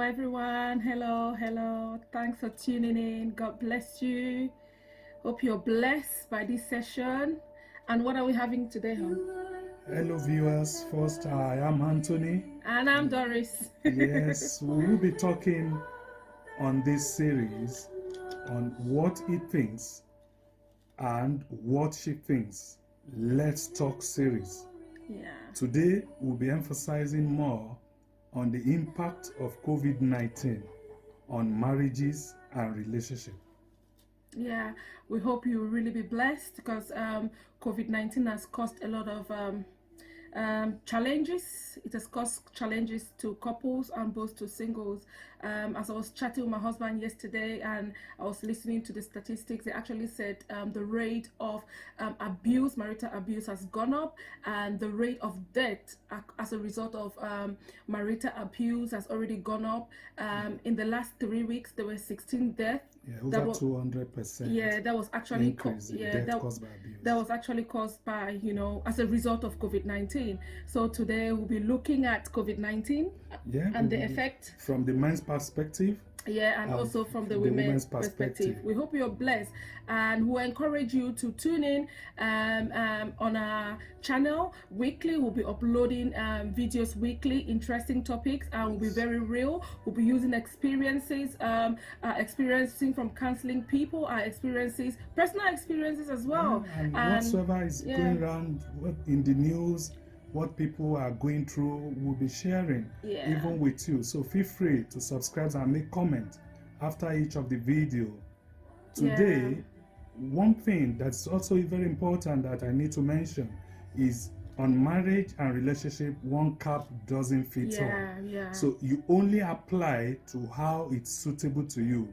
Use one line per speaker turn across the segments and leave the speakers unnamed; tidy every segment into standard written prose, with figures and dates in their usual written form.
everyone. Hello. Thanks for tuning in. God bless you. Hope you're blessed by this session. And what are we having today, hon?
Hello, viewers. First, I am Anthony.
And I'm Doris.
Yes, we will be talking on this series on what he thinks and what she thinks. Let's Talk series.
Yeah.
Today, we'll be emphasizing more on the impact of COVID-19 on marriages and relationships.
Yeah, we hope you will really be blessed because COVID-19 has caused a lot of challenges. It has caused challenges to couples and both to singles. As I was chatting with my husband yesterday and I was listening to the statistics, they actually said the rate of marital abuse has gone up, and the rate of death as a result of marital abuse has already gone up. In the last 3 weeks, there were 16 deaths.
Yeah, over 200%.
Yeah, that was actually
increase caused by abuse.
That was actually caused by, as a result of COVID-19. So today we'll be looking at COVID-19 and the effect
from the man's perspective.
Yeah, and also from the women's perspective. We hope you're blessed, and we encourage you to tune in on our channel weekly. We'll be uploading videos weekly, interesting topics, and we'll be very real. We'll be using experiences, experiencing from counseling people, our experiences, personal experiences as well.
And whatsoever is going around in the news, what people are going through, we'll be sharing even with you. So feel free to subscribe and make comments after each of the video. Today, one thing that's also very important that I need to mention is on marriage and relationship, one cap doesn't fit all. So you only apply to how it's suitable to you.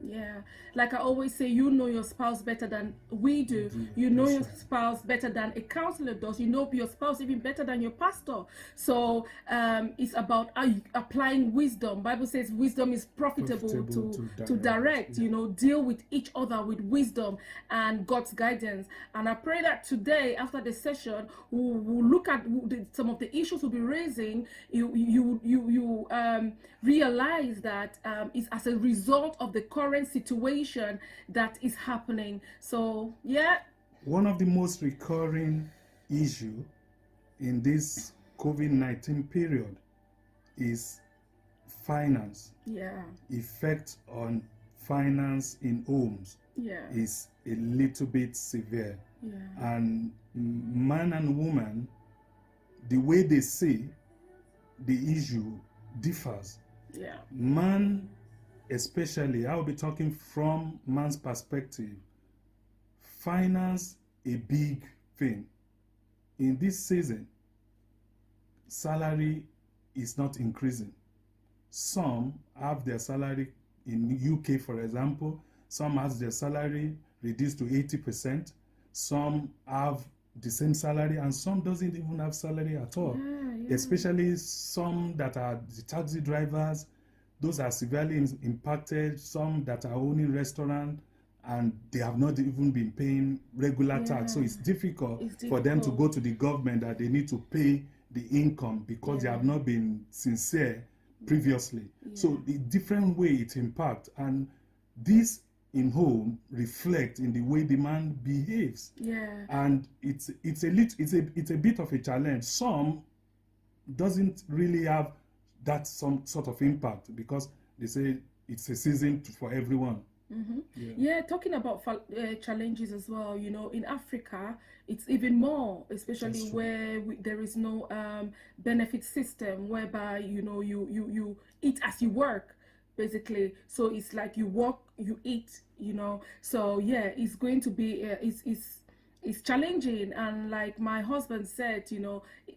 Like I always say, you know your spouse better than we do. You know your spouse better than a counselor does. You know your spouse even better than your pastor. So it's about applying wisdom. Bible says wisdom is profitable to direct. Deal with each other with wisdom and God's guidance. And I pray that today, after the session, we'll look at some of the issues we'll be raising. You realize that it's as a result of the current situation that is happening. So
one of the most recurring issue in this COVID-19 period is finance. Effect on finance in homes is a little bit severe. And man and woman, the way they see the issue differs. Man, especially, I'll be talking from man's perspective, finance a big thing. In this season, salary is not increasing. Some have their salary in UK, for example, some have their salary reduced to 80%. Some have the same salary, and some doesn't even have salary at all. Especially some that are the taxi drivers, those are severely impacted. Some that are owning restaurant and they have not even been paying regular tax. So it's difficult for them to go to the government that they need to pay the income because they have not been sincere previously. So the different way it impacts, and this in home reflect in the way the man behaves. And it's a bit of a challenge. Some doesn't really have that some sort of impact because they say it's a season for everyone. Talking about
challenges as well, in Africa it's even more, especially where there is no benefit system whereby you eat as you work, basically. So it's like you work, you eat, so it's going to be it's challenging. And like my husband said,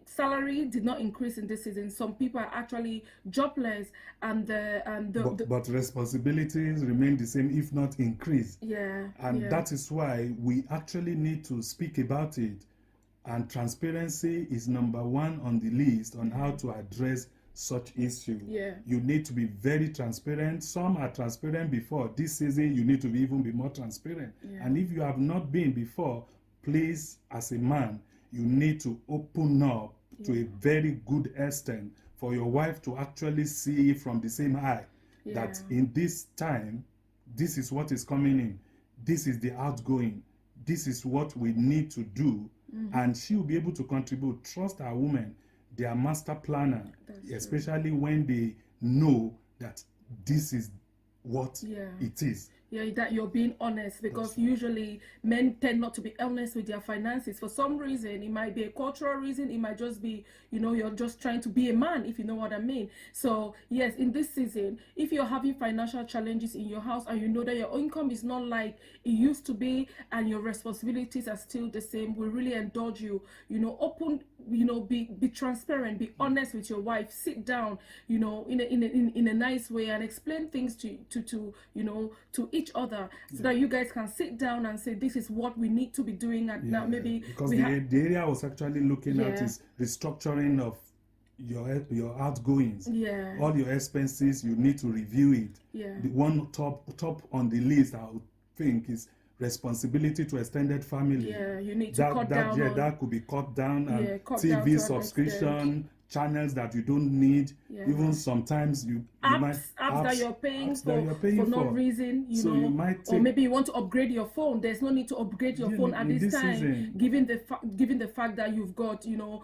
salary did not increase in this season. Some people are actually jobless, and
but responsibilities remain the same, if not increase. That is why we actually need to speak about it, and transparency is number one on the list on how to address such issue. You need to be very transparent. Some are transparent before. This season you need to even be more transparent. And if you have not been before, please, as a man, you need to open up to a very good extent for your wife to actually see from the same eye that in this time, this is what is coming in, this is the outgoing, this is what we need to do, and she will be able to contribute. Trust our women, they are master planner, especially when they know that this is what it is.
Yeah, that you're being honest, because usually men tend not to be honest with their finances for some reason. It might be a cultural reason, it might just be, you know, you're just trying to be a man, if you know what I mean. So yes, in this season, if you're having financial challenges in your house and you know that your income is not like it used to be and your responsibilities are still the same, we really indulge you, you know, open, you know, be transparent, be honest with your wife, sit down, you know, in a nice way, and explain things to you know, to each other, so that you guys can sit down and say, this is what we need to be doing, and now maybe
because the area I was actually looking at is restructuring of your outgoings, all your expenses. You need to review it. The one top on the list, I would think, is responsibility to extended family.
You need to cut down on,
that could be cut down, and TV subscription, channels that you don't need, even sometimes apps
that you're paying for no reason, you know, you might or maybe you want to upgrade your phone. There's no need to upgrade your phone at this time season, given the fact that you've got, you know,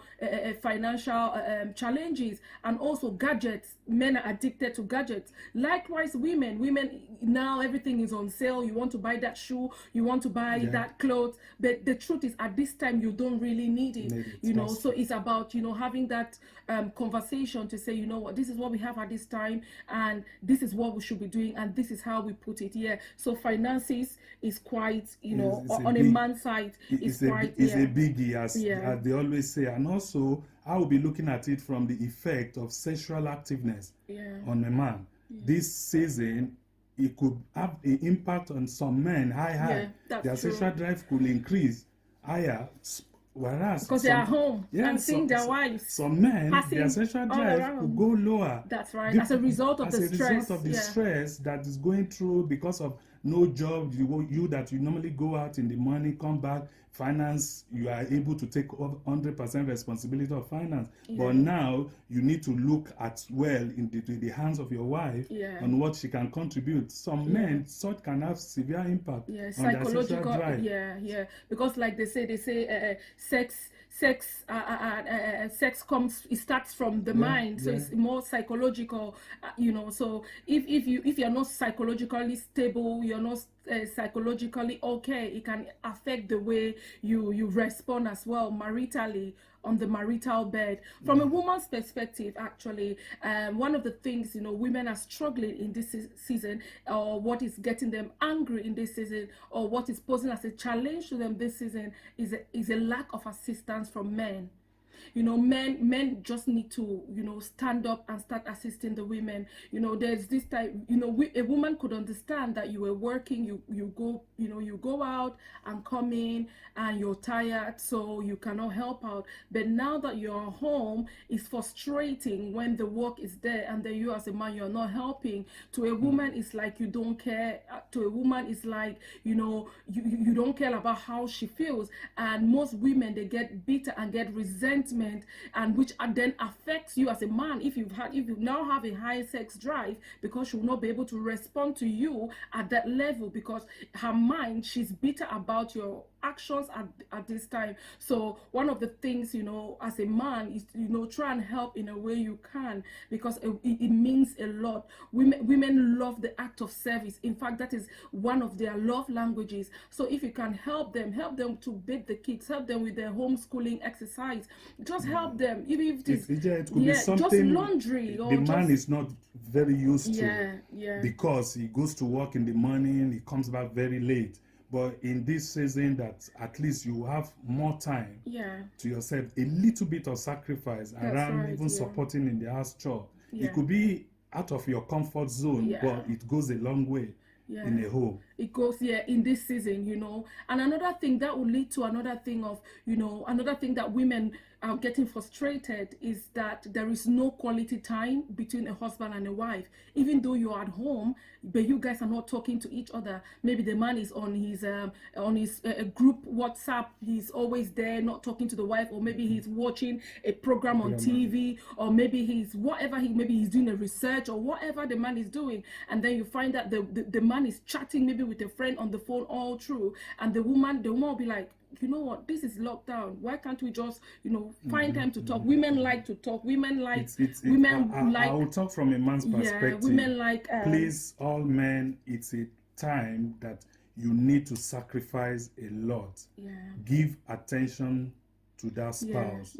financial challenges. And also gadgets, men are addicted to gadgets. Likewise, women now, everything is on sale. You want to buy that shoe, you want to buy that clothes, but the truth is, at this time you don't really need it, you know. So it's about, you know, having that conversation to say, you know what, this is what we have at this time, and this is what we should be doing, and this is how we put it. So finances is quite, you know, on a man's side, it's a
biggie, as they always say. And also, I will be looking at it from the effect of sexual activeness on a man. This season, it could have an impact on some men. Their sexual drive could increase higher. Whereas
because they are home and seeing their wives,
some men, their sexual drive could go lower.
That's right. As a result of the
stress that is going through because of no job. You that you normally go out in the morning, come back, finance. You are able to take 100% responsibility of finance. But now you need to look at into the hands of your wife on what she can contribute. Some men, such can have severe impact on their sexual drive.
Because like they say sex it starts from the mind, so it's more psychological, you know. So if you're not psychologically stable, you're not psychologically okay, it can affect the way you respond as well maritally, on the marital bed. From a woman's perspective, actually, one of the things, you know, women are struggling in this season, or what is getting them angry in this season, or what is posing as a challenge to them this season, is a lack of assistance from men. You know, men just need to, you know, stand up and start assisting the women. You know, there's this time, you know, a woman could understand that you were working, you go out and come in and you're tired, so you cannot help out. But now that you're home, it's frustrating when the work is there and then you as a man, you're not helping. To a woman, it's like you don't care. To a woman, it's like, you know, you don't care about how she feels. And most women, they get bitter and get resentment, and which then affects you as a man. If you now have a high sex drive, because she will not be able to respond to you at that level, because her mind, she's bitter about your actions at this time. So one of the things, you know, as a man is, you know, try and help in a way you can, because it means a lot. Women love the act of service. In fact, that is one of their love languages. So if you can help them to bathe the kids, help them with their homeschooling exercise, just help them. Even if it could be something just laundry, or
the man is not very used to, because he goes to work in the morning, he comes back very late. But in this season, that at least you have more time to yourself, a little bit of sacrifice around supporting in the house chore. It could be out of your comfort zone, but it goes a long way. in a home.
It goes in this season, and another thing that will lead to another thing of, another thing that women are getting frustrated is that there is no quality time between a husband and a wife. Even though you're at home, but you guys are not talking to each other. Maybe the man is on his group WhatsApp, he's always there not talking to the wife, or maybe he's watching a program on TV, or maybe he's maybe he's doing a research or whatever the man is doing, and then you find that the man is chatting maybe with a friend on the phone all through, and the woman will be like, you know what, this is lockdown, why can't we just find time to talk? Women like to talk. Women like
I will talk from a man's perspective.
Women like
please, all men, it's a time that you need to sacrifice a lot. Give attention to that spouse.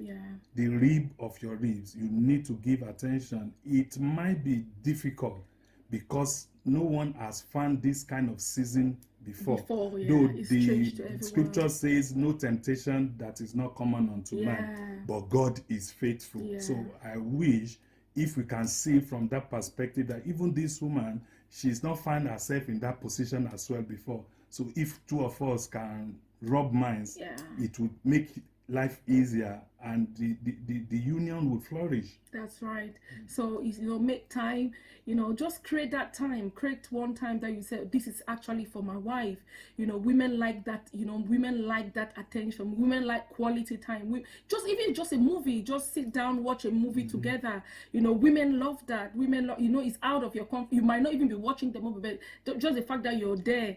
The rib of your ribs, you need to give attention. It might be difficult because no one has found this kind of season before. Though the scripture says no temptation that is not common unto man, but God is faithful. So I wish if we can see from that perspective that even this woman, she's not found herself in that position as well before. So if two of us can rub minds, it would make life easier, and the union will flourish.
That's right. So make time, just create that time. Create one time that you say, this is actually for my wife. Women like that. Women like that attention. Women like quality time. Just a movie, just sit down, watch a movie together. Women love that. Women love, it's out of your comfort. You might not even be watching the movie, but just the fact that you're there,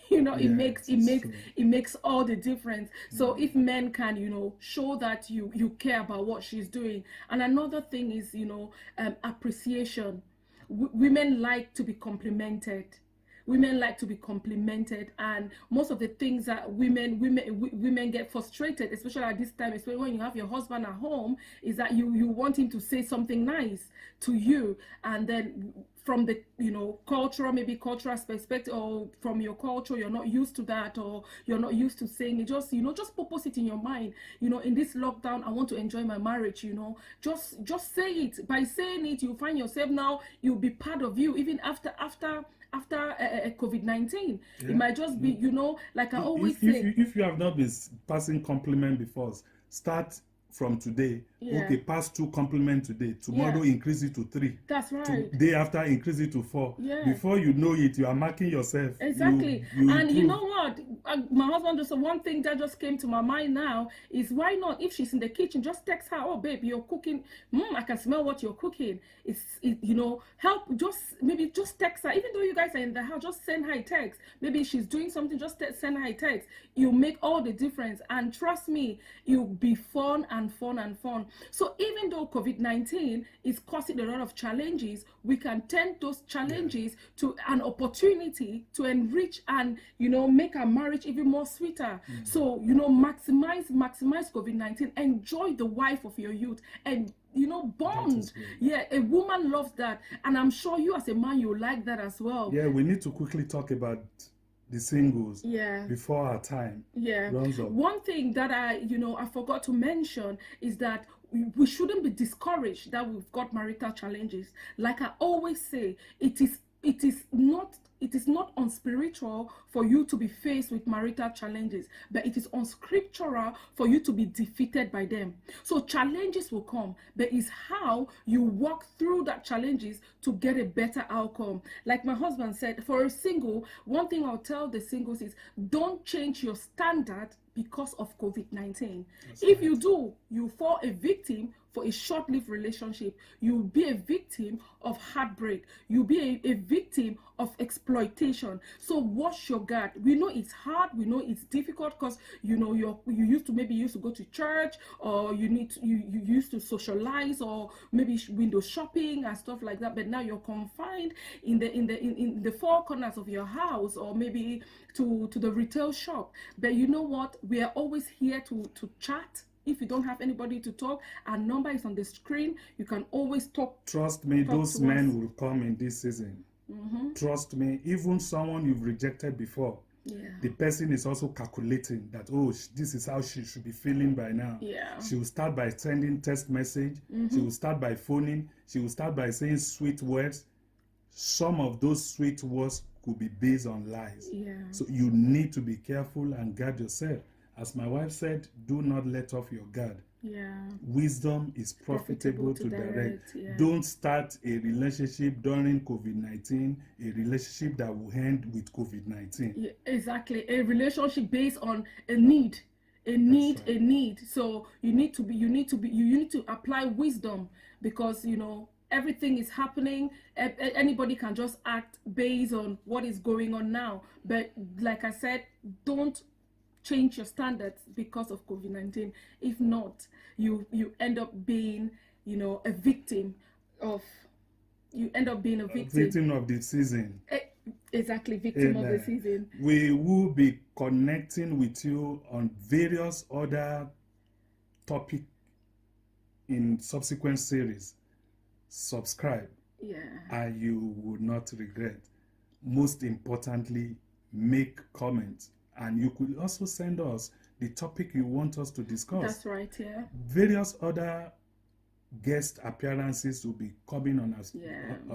it makes all the difference. So if men can show that you care about what she's doing. And another thing is appreciation. Women like to be complimented. Women like to be complimented, and most of the things that women get frustrated, especially at this time, especially when you have your husband at home, is that you want him to say something nice to you, and then from the cultural perspective, or from your culture, you're not used to that, or you're not used to saying it. Just just purpose it in your mind. In this lockdown, I want to enjoy my marriage. Just say it. By saying it, you find yourself now, you'll be part of you even after COVID-19. It might just be, like I always say,
if you have not been passing compliment before, start from today. Okay, pass 2 compliments today. Tomorrow increase it to 3.
That's right.
Day after increase it to 4. Before you know it, you are marking yourself.
Exactly. And you know what? My husband just one thing that just came to my mind now is, why not, if she's in the kitchen, just text her, oh babe, you're cooking. I can smell what you're cooking. Help. Just text her. Even though you guys are in the house, just send her a text. Maybe she's doing something, just send her a text. You make all the difference. And trust me, you'll be fun and fun and fun. So even though COVID-19 is causing a lot of challenges, we can turn those challenges to an opportunity to enrich and make our marriage even more sweeter. So maximize COVID-19. Enjoy the wife of your youth, and bond. A woman loves that, and I'm sure you as a man, you like that as well.
We need to quickly talk about the singles before our time runs up.
One thing that I forgot to mention is that we shouldn't be discouraged that we've got marital challenges. Like I always say, it is not unspiritual for you to be faced with marital challenges, but it is unscriptural for you to be defeated by them. So challenges will come, but it's how you walk through that challenges to get a better outcome. Like my husband said, for a single, one thing I'll tell the singles is, don't change your standard because of COVID-19. If you do, you fall a victim for a short-lived relationship. You'll be a victim of heartbreak. You'll be a victim of exploitation. So wash your guard. We know it's hard. We know it's difficult because you used to go to church, or you used to socialize, or maybe window shopping and stuff like that. But now you're confined in the four corners of your house, or maybe to the retail shop. But you know what? We are always here to chat. If you don't have anybody to talk, our number is on the screen. You can always talk.
Trust me, those men will come in this season. Trust me, even someone you've rejected before, the person is also calculating that, this is how she should be feeling by now. She will start by sending text message. She will start by phoning. She will start by saying sweet words. Some of those sweet words could be based on lies.
Yeah.
So you need to be careful and guard yourself. As my wife said, do not let off your guard.
Yeah.
Wisdom is profitable to direct.
Yeah.
Don't start a relationship during COVID-19, a relationship that will end with COVID-19.
Yeah, exactly. A relationship based on a need. A need,
right.
a need. So you need to apply wisdom, because everything is happening. Anybody can just act based on what is going on now. But like I said, don't change your standards because of COVID-19. If not, you end up being a victim of
Victim of the season.
Exactly, victim of the season.
We will be connecting with you on various other topics in subsequent series. Subscribe, and you will not regret. Most importantly, make comments, and you could also send us the topic you want us to discuss.
That's right, yeah.
Various other guest appearances will be coming on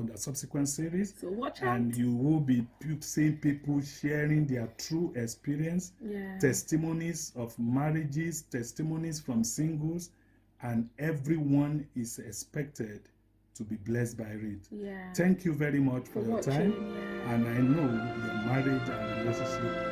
the subsequent series.
So watch out.
And you will be seeing people sharing their true experience, testimonies of marriages, testimonies from singles, and everyone is expected to be blessed by it.
Yeah.
Thank you very much for your
watching,
time. And I know your marriage and relationship